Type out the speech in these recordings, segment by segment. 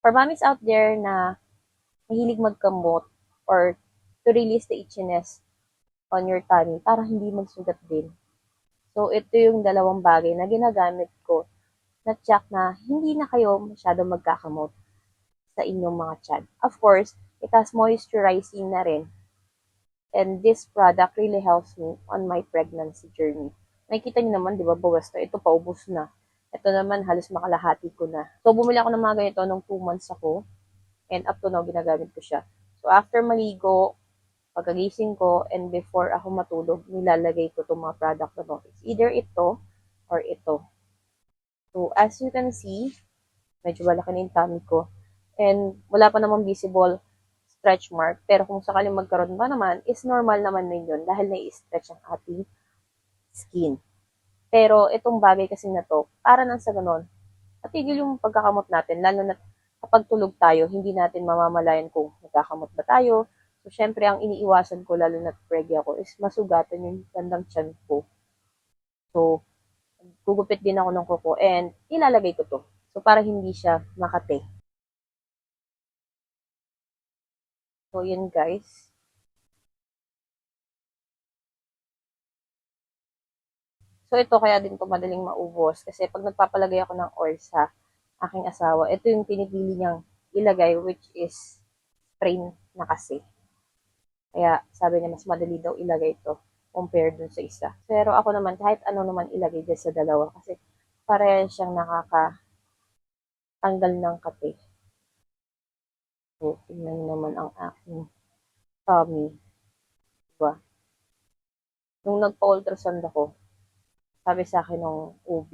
For mommies out there na mahilig magkamot or to release the itchiness on your tummy para hindi magsugat din. So, ito yung dalawang bagay na ginagamit ko na check na hindi na kayo masyado magkakamot sa inyong mga tiyan. Of course, it has moisturizing na rin. And this product really helps me on my pregnancy journey. Nakikita niyo naman, di ba, bawas na. Ito, paubos na. Ito naman, halos makalahati ko na. So, bumili ako ng mga ganito nung 2 months ako. And up to now, ginagamit ko siya. So, after maligo, pagkagising ko, and before ako matulog, nilalagay ko itong mga product na to. It's either ito or ito. So, as you can see, medyo malaki na yung tummy ko. And wala pa namang visible stretch mark. Pero kung sakaling magkaroon pa naman, is normal naman din yun dahil nai-stretch ang ating skin. Pero itong bagay kasi na to, para nang sa ganon, patigil yung pagkakamot natin, lalo na kapag tulog tayo, hindi natin mamamalayan kung nagkakamot ba tayo. So, syempre, ang iniiwasan ko, lalo na pregi ako, is masugatan yung bandang tiyan ko. So, gugupit din ako ng kuko and ilalagay ko to. So, para hindi siya makate. So, yun guys. So, ito kaya din to madaling maubos. Kasi pag nagpapalagay ako ng oil sa aking asawa, ito yung pinipili niyang ilagay, which is spray na kasi. Kaya sabi niya mas madali daw ilagay ito compared dun sa isa. Pero ako naman, kahit ano naman ilagay dyan sa dalawa kasi pareha siyang nakakatanggal ng kate. So, tingnan niyo naman ang aking tummy. Diba? Nung nagpa-ultrasound ako, sabi sa akin ng OB,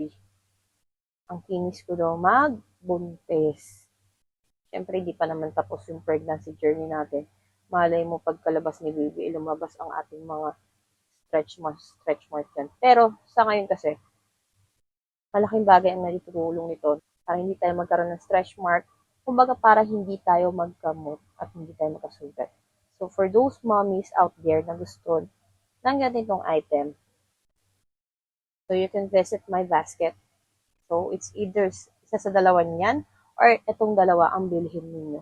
ang kinis ko daw magbuntis. Siyempre, di pa naman tapos yung pregnancy journey natin. Malay mo, pagkalabas ni baby, lumabas ang ating mga stretch mark yan. Pero, sa ngayon kasi, malaking bagay ang natutulong nito para hindi tayo magkaroon ng stretch mark. Kumbaga, para hindi tayo magkamot at hindi tayo makasugat. So, for those mommies out there na gusto ng ganitong item, so you can visit my basket. So, it's either isa sa dalawa niyan or itong dalawa ang bilhin ninyo.